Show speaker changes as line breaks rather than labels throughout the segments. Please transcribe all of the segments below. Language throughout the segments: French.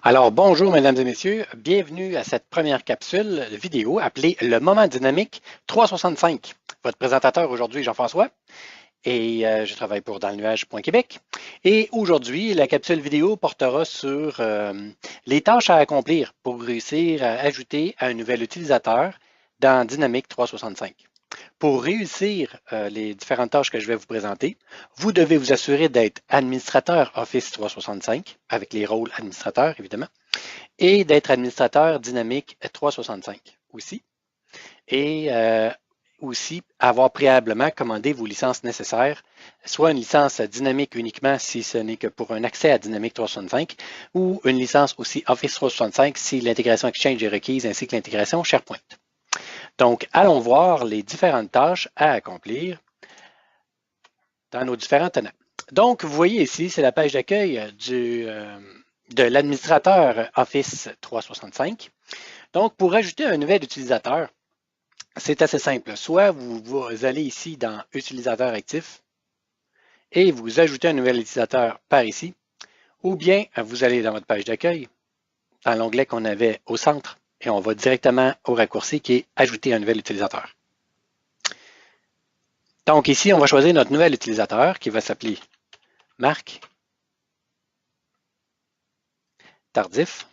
Alors, bonjour mesdames et messieurs, bienvenue à cette première capsule vidéo appelée Le moment dynamique 365. Votre présentateur aujourd'hui, Jean-François, et je travaille pour danslenuage.québec. Et aujourd'hui, la capsule vidéo portera sur les tâches à accomplir pour réussir à ajouter un nouvel utilisateur dans Dynamics 365. Pour réussir les différentes tâches que je vais vous présenter, vous devez vous assurer d'être administrateur Office 365, avec les rôles administrateurs évidemment, et d'être administrateur Dynamics 365 aussi. Et aussi avoir préalablement commandé vos licences nécessaires, soit une licence dynamique uniquement si ce n'est que pour un accès à Dynamics 365 ou une licence aussi Office 365 si l'intégration Exchange est requise ainsi que l'intégration SharePoint. Donc, allons voir les différentes tâches à accomplir dans nos différents tenants. Donc, vous voyez ici, c'est la page d'accueil de l'administrateur Office 365. Donc, pour ajouter un nouvel utilisateur, c'est assez simple. Soit vous allez ici dans Utilisateur actif et vous ajoutez un nouvel utilisateur par ici, ou bien vous allez dans votre page d'accueil, dans l'onglet qu'on avait au centre, et on va directement au raccourci qui est Ajouter un nouvel utilisateur. Donc ici, on va choisir notre nouvel utilisateur qui va s'appeler Marc Tardif.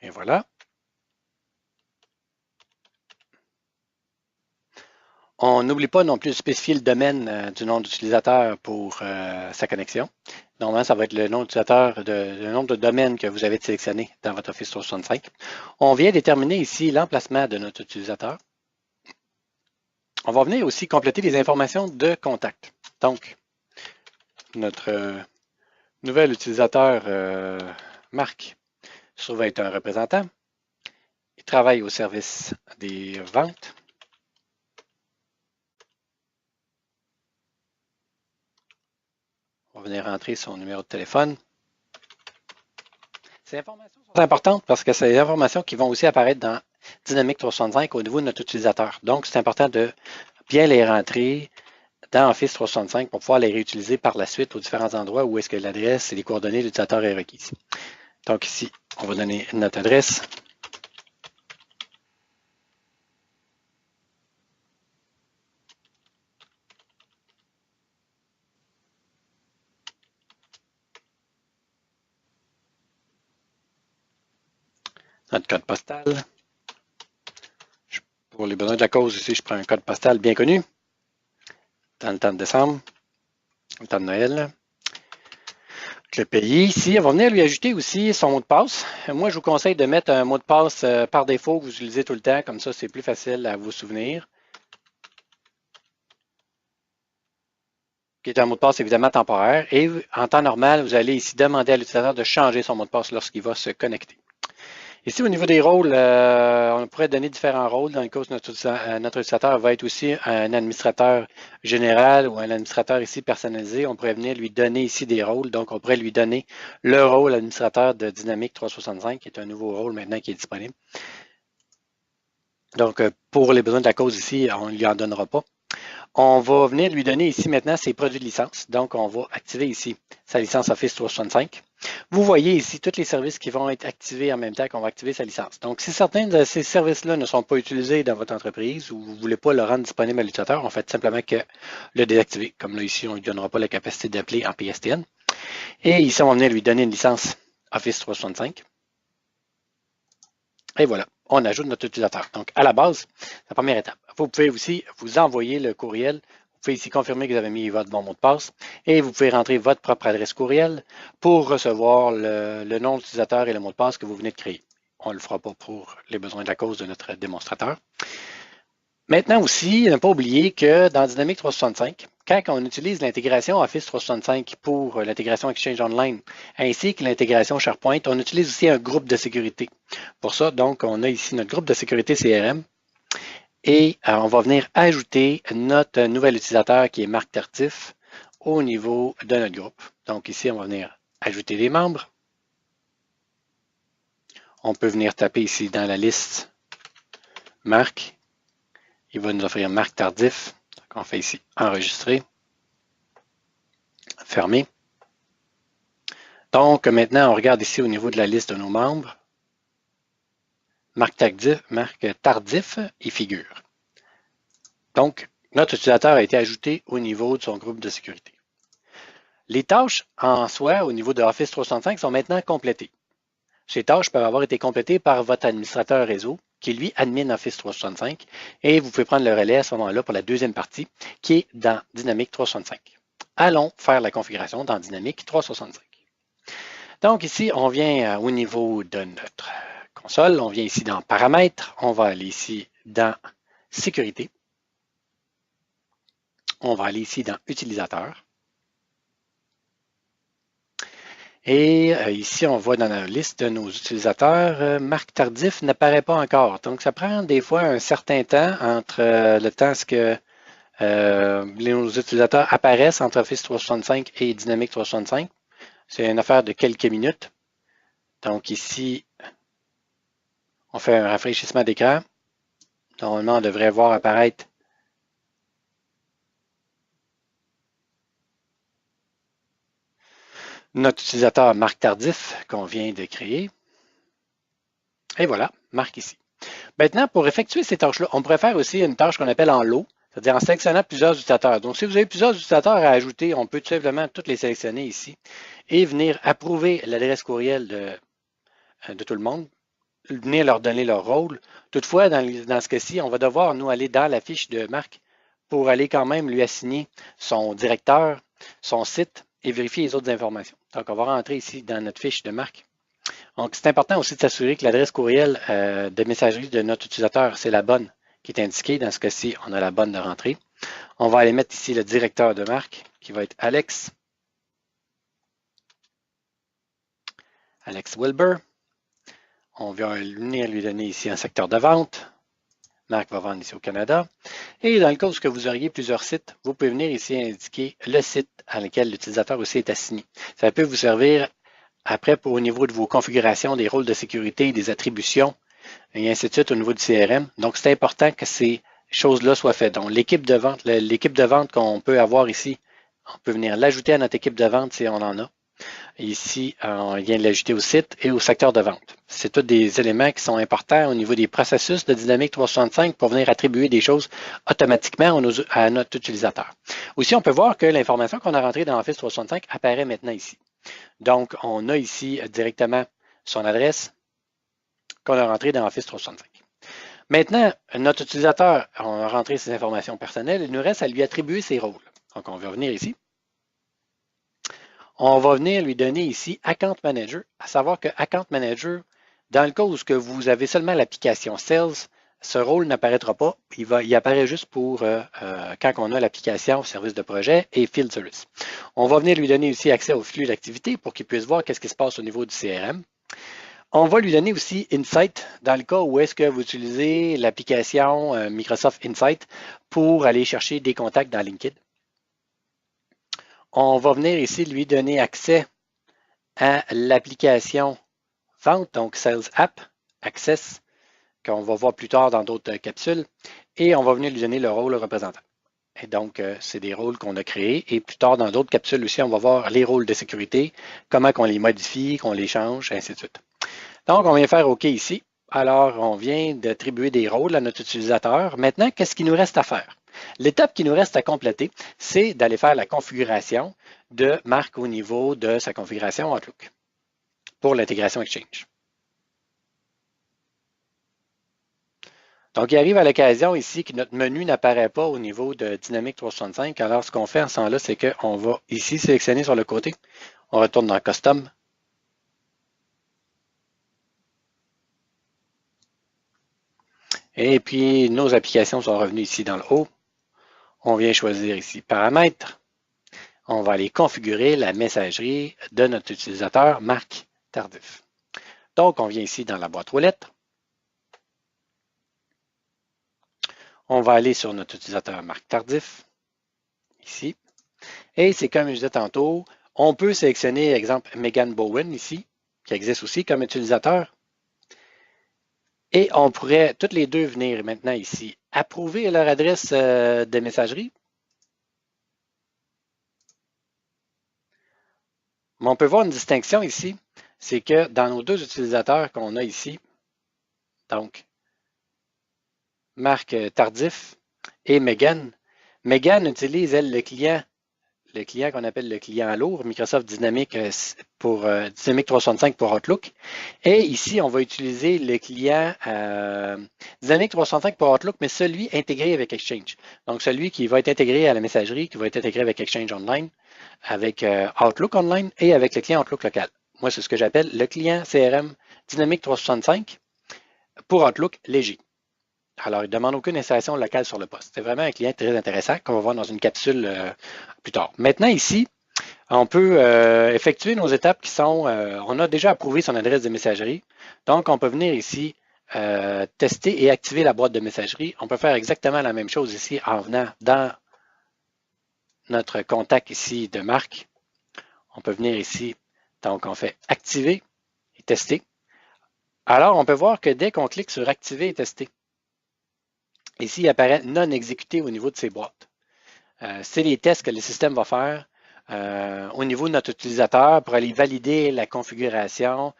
Et voilà. On n'oublie pas non plus de spécifier le domaine du nom d'utilisateur pour sa connexion. Normalement, ça va être le nom d'utilisateur, le nombre de domaines que vous avez sélectionné dans votre Office 365. On vient déterminer ici l'emplacement de notre utilisateur. On va venir aussi compléter les informations de contact. Donc, notre nouvel utilisateur, Marc, se trouve être un représentant. Il travaille au service des ventes. On va venir rentrer son numéro de téléphone. Ces informations sont importantes parce que c'est des informations qui vont aussi apparaître dans Dynamics 365 au niveau de notre utilisateur. Donc, c'est important de bien les rentrer dans Office 365 pour pouvoir les réutiliser par la suite aux différents endroits où est-ce que l'adresse et les coordonnées de l'utilisateur est requise. Donc ici, on va donner notre adresse. Notre code postal. Pour les besoins de la cause ici, je prends un code postal bien connu. Dans le temps de décembre, le temps de Noël. Le pays ici, on va venir lui ajouter aussi son mot de passe. Moi, je vous conseille de mettre un mot de passe par défaut que vous utilisez tout le temps, comme ça, c'est plus facile à vous souvenir. Qui est un mot de passe évidemment temporaire. Et en temps normal, vous allez ici demander à l'utilisateur de changer son mot de passe lorsqu'il va se connecter. Ici, au niveau des rôles, on pourrait donner différents rôles. Dans le cas où notre utilisateur va être aussi un administrateur général ou un administrateur ici personnalisé, on pourrait venir lui donner ici des rôles. Donc, on pourrait lui donner le rôle administrateur de Dynamics 365, qui est un nouveau rôle maintenant qui est disponible. Donc, pour les besoins de la cause ici, on ne lui en donnera pas. On va venir lui donner ici maintenant ses produits de licence. Donc, on va activer ici sa licence Office 365. Vous voyez ici tous les services qui vont être activés en même temps qu'on va activer sa licence. Donc, si certains de ces services-là ne sont pas utilisés dans votre entreprise ou vous ne voulez pas le rendre disponible à l'utilisateur, on fait simplement que le désactiver. Comme là, ici, on ne lui donnera pas la capacité d'appeler en PSTN. Et ici, on va venir lui donner une licence Office 365. Et voilà, on ajoute notre utilisateur. Donc, à la base, la première étape. Vous pouvez aussi vous envoyer le courriel. Vous pouvez ici confirmer que vous avez mis votre bon mot de passe et vous pouvez rentrer votre propre adresse courriel pour recevoir le nom d'utilisateur et le mot de passe que vous venez de créer. On ne le fera pas pour les besoins de la cause de notre démonstrateur. Maintenant aussi, ne pas oublier que dans Dynamics 365, quand on utilise l'intégration Office 365 pour l'intégration Exchange Online ainsi que l'intégration SharePoint, on utilise aussi un groupe de sécurité. Pour ça, donc, on a ici notre groupe de sécurité CRM et on va venir ajouter notre nouvel utilisateur qui est Marc Tardif au niveau de notre groupe. Donc ici, on va venir ajouter les membres. On peut venir taper ici dans la liste Marc. Il va nous offrir Marc Tardif. Donc, on fait ici enregistrer, fermer. Donc, maintenant, on regarde ici au niveau de la liste de nos membres. Marc Tardif y figure. Donc, notre utilisateur a été ajouté au niveau de son groupe de sécurité. Les tâches en soi, au niveau de Office 365, sont maintenant complétées. Ces tâches peuvent avoir été complétées par votre administrateur réseau, qui lui admin Office 365, et vous pouvez prendre le relais à ce moment-là pour la deuxième partie, qui est dans Dynamics 365. Allons faire la configuration dans Dynamics 365. Donc ici, on vient au niveau de notre console, on vient ici dans Paramètres, on va aller ici dans Sécurité, on va aller ici dans Utilisateurs. Et ici, on voit dans la liste de nos utilisateurs, Marc Tardif n'apparaît pas encore. Donc, ça prend des fois un certain temps entre le temps que nos utilisateurs apparaissent entre Office 365 et Dynamics 365. C'est une affaire de quelques minutes. Donc ici, on fait un rafraîchissement d'écran. Normalement, on devrait voir apparaître notre utilisateur Marc Tardif qu'on vient de créer. Et voilà, Marc ici. Maintenant, pour effectuer ces tâches-là, on pourrait faire aussi une tâche qu'on appelle en lot, c'est-à-dire en sélectionnant plusieurs utilisateurs. Donc, si vous avez plusieurs utilisateurs à ajouter, on peut tout simplement tous les sélectionner ici et venir approuver l'adresse courriel de tout le monde, venir leur donner leur rôle. Toutefois, dans ce cas-ci, on va devoir, nous, aller dans la fiche de Marc pour aller quand même lui assigner son directeur, son site et vérifier les autres informations. Donc, on va rentrer ici dans notre fiche de Marc. Donc, c'est important aussi de s'assurer que l'adresse courriel de messagerie de notre utilisateur, c'est la bonne qui est indiquée. Dans ce cas-ci, on a la bonne de rentrée. On va aller mettre ici le directeur de Marc, qui va être Alex Wilber. On va venir lui donner ici un secteur de vente. Marc va vendre ici au Canada. Et dans le cas où vous auriez plusieurs sites, vous pouvez venir ici indiquer le site à lequel l'utilisateur aussi est assigné. Ça peut vous servir après au niveau de vos configurations, des rôles de sécurité, des attributions, et ainsi de suite au niveau du CRM. Donc, c'est important que ces choses-là soient faites. Donc, l'équipe de vente qu'on peut avoir ici, on peut venir l'ajouter à notre équipe de vente si on en a. Ici, on vient de l'ajouter au site et au secteur de vente. C'est tous des éléments qui sont importants au niveau des processus de Dynamics 365 pour venir attribuer des choses automatiquement à notre utilisateur. Aussi, on peut voir que l'information qu'on a rentrée dans Office 365 apparaît maintenant ici. Donc, on a ici directement son adresse qu'on a rentrée dans Office 365. Maintenant, notre utilisateur a rentré ses informations personnelles. Il nous reste à lui attribuer ses rôles. Donc, on va revenir ici. On va venir lui donner ici Account Manager, à savoir que Account Manager, dans le cas où vous avez seulement l'application Sales, ce rôle n'apparaîtra pas. Il apparaît juste pour quand on a l'application Service de projet et Field Service. On va venir lui donner aussi accès au flux d'activité pour qu'il puisse voir qu'est-ce qui se passe au niveau du CRM. On va lui donner aussi Insight dans le cas où est-ce que vous utilisez l'application Microsoft Insight pour aller chercher des contacts dans LinkedIn. On va venir ici lui donner accès à l'application Vente, donc Sales App, Access, qu'on va voir plus tard dans d'autres capsules, et on va venir lui donner le rôle représentant. Et donc, c'est des rôles qu'on a créés, et plus tard dans d'autres capsules aussi, on va voir les rôles de sécurité, comment qu'on les modifie, qu'on les change, ainsi de suite. Donc, on vient faire OK ici. Alors, on vient d'attribuer des rôles à notre utilisateur. Maintenant, qu'est-ce qu'il nous reste à faire? L'étape qui nous reste à compléter, c'est d'aller faire la configuration de Marc au niveau de sa configuration Outlook pour l'intégration Exchange. Donc, il arrive à l'occasion ici que notre menu n'apparaît pas au niveau de Dynamics 365. Alors, ce qu'on fait en ce temps-là, c'est qu'on va ici sélectionner sur le côté. On retourne dans Custom. Et puis, nos applications sont revenues ici dans le haut. On vient choisir ici Paramètres. On va aller configurer la messagerie de notre utilisateur Marc Tardif. Donc, on vient ici dans la boîte aux lettres. On va aller sur notre utilisateur Marc Tardif, ici. Et c'est comme je disais tantôt, on peut sélectionner, exemple, Megan Bowen ici, qui existe aussi comme utilisateur. Et on pourrait toutes les deux venir maintenant ici, approuver leur adresse de messagerie. Mais on peut voir une distinction ici, c'est que dans nos deux utilisateurs qu'on a ici, donc Marc Tardif et Megan, Megan utilise, elle, le client qu'on appelle le client lourd, Microsoft Dynamics pour Dynamics 365 pour Outlook. Et ici, on va utiliser le client Dynamics 365 pour Outlook, mais celui intégré avec Exchange. Donc, celui qui va être intégré à la messagerie, qui va être intégré avec Exchange Online, avec Outlook Online et avec le client Outlook local. Moi, c'est ce que j'appelle le client CRM Dynamics 365 pour Outlook léger. Alors, il ne demande aucune installation locale sur le poste. C'est vraiment un client très intéressant qu'on va voir dans une capsule plus tard. Maintenant, ici, on peut effectuer nos étapes qui sont, on a déjà approuvé son adresse de messagerie. Donc, on peut venir ici tester et activer la boîte de messagerie. On peut faire exactement la même chose ici en venant dans notre contact ici de Marc. On peut venir ici, donc on fait activer et tester. Alors, on peut voir que dès qu'on clique sur activer et tester, ici, il apparaît non exécuté au niveau de ces boîtes. C'est les tests que le système va faire au niveau de notre utilisateur pour aller valider la configuration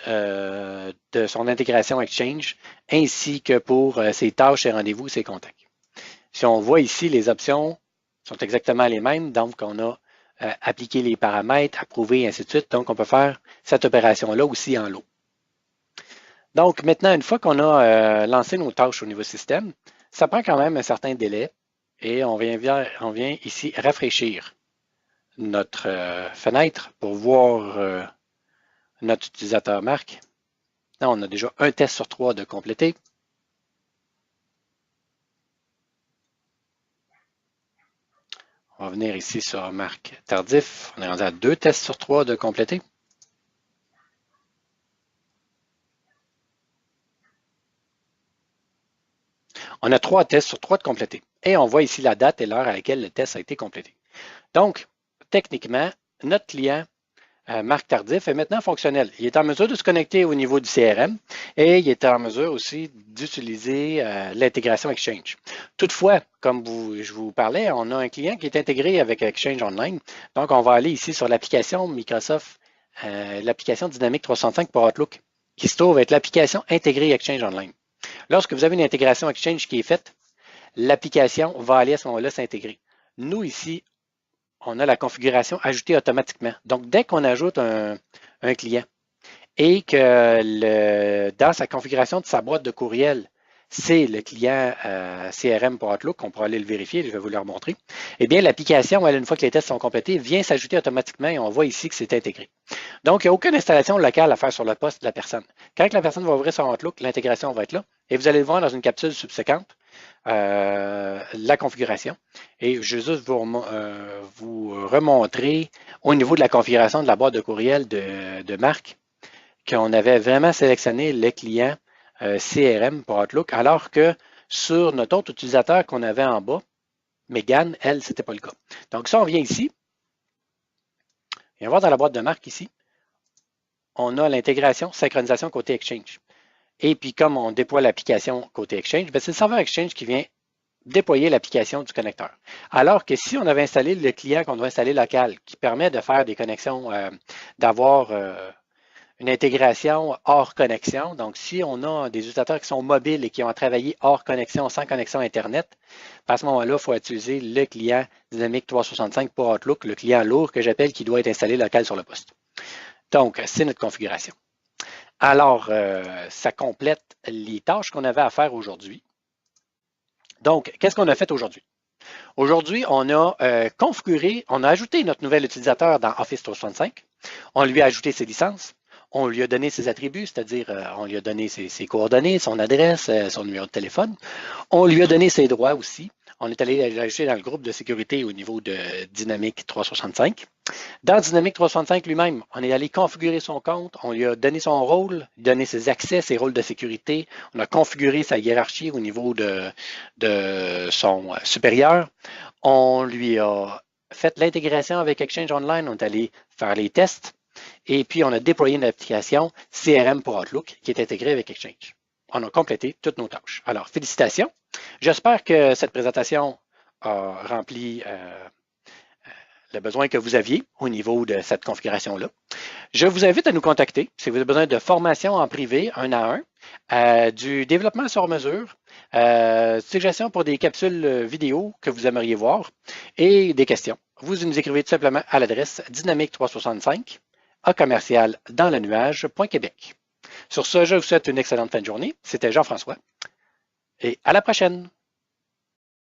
de son intégration Exchange, ainsi que pour ses tâches, ses rendez-vous, ses contacts. Si on voit ici, les options sont exactement les mêmes. Donc, on a appliqué les paramètres, approuvé, et ainsi de suite. Donc, on peut faire cette opération-là aussi en lot. Donc, maintenant, une fois qu'on a lancé nos tâches au niveau système, ça prend quand même un certain délai et on vient ici rafraîchir notre fenêtre pour voir notre utilisateur Marc. Là, on a déjà un test sur 3 de complété. On va venir ici sur Marc Tardif. On est rendu à 2 tests sur 3 de complété. On a 3 tests sur 3 de complétés. Et on voit ici la date et l'heure à laquelle le test a été complété. Donc, techniquement, notre client, Marc Tardif, est maintenant fonctionnel. Il est en mesure de se connecter au niveau du CRM et il est en mesure aussi d'utiliser l'intégration Exchange. Toutefois, comme je vous parlais, on a un client qui est intégré avec Exchange Online. Donc, on va aller ici sur l'application Microsoft, l'application Dynamics 365 pour Outlook, qui se trouve être l'application intégrée Exchange Online. Lorsque vous avez une intégration Exchange qui est faite, l'application va aller à ce moment-là s'intégrer. Nous, ici, on a la configuration ajoutée automatiquement. Donc, dès qu'on ajoute un client et que dans sa configuration de sa boîte de courriel, c'est le client CRM pour Outlook, on pourra aller le vérifier, je vais vous le remontrer, eh bien, l'application, une fois que les tests sont complétés, vient s'ajouter automatiquement et on voit ici que c'est intégré. Donc, il n'y a aucune installation locale à faire sur le poste de la personne. Quand la personne va ouvrir son Outlook, l'intégration va être là et vous allez le voir dans une capsule subséquente, la configuration. Et je vais juste vous remontrer au niveau de la configuration de la boîte de courriel de Marc qu'on avait vraiment sélectionné les clients CRM pour Outlook, alors que sur notre autre utilisateur qu'on avait en bas, Megan, elle, ce n'était pas le cas. Donc, ça, on vient ici. Et on va voir dans la boîte de Marc ici, on a l'intégration, synchronisation côté Exchange. Et puis, comme on déploie l'application côté Exchange, c'est le serveur Exchange qui vient déployer l'application du connecteur. Alors que si on avait installé le client qu'on doit installer local, qui permet de faire des connexions, d'avoir une intégration hors connexion. Donc, si on a des utilisateurs qui sont mobiles et qui ont travaillé hors connexion, sans connexion Internet, à ce moment-là, il faut utiliser le client Dynamics 365 pour Outlook, le client lourd que j'appelle, qui doit être installé local sur le poste. Donc, c'est notre configuration. Alors, ça complète les tâches qu'on avait à faire aujourd'hui. Donc, qu'est-ce qu'on a fait aujourd'hui? Aujourd'hui, on a configuré, on a ajouté notre nouvel utilisateur dans Office 365. On lui a ajouté ses licences. On lui a donné ses attributs, c'est-à-dire on lui a donné ses coordonnées, son adresse, son numéro de téléphone. On lui a donné ses droits aussi. On est allé l'ajouter dans le groupe de sécurité au niveau de Dynamics 365. Dans Dynamics 365 lui-même, on est allé configurer son compte, on lui a donné son rôle, donné ses accès, ses rôles de sécurité. On a configuré sa hiérarchie au niveau de son supérieur. On lui a fait l'intégration avec Exchange Online, on est allé faire les tests. Et puis, on a déployé une application CRM pour Outlook qui est intégrée avec Exchange. On a complété toutes nos tâches. Alors, félicitations. J'espère que cette présentation a rempli le besoin que vous aviez au niveau de cette configuration-là. Je vous invite à nous contacter si vous avez besoin de formation en privé, 1 à 1, du développement sur mesure, suggestions pour des capsules vidéo que vous aimeriez voir et des questions. Vous nous écrivez tout simplement à l'adresse dynamique365 à commercial dans le nuage.québec. Sur ce, je vous souhaite une excellente fin de journée. C'était Jean-François et à la prochaine.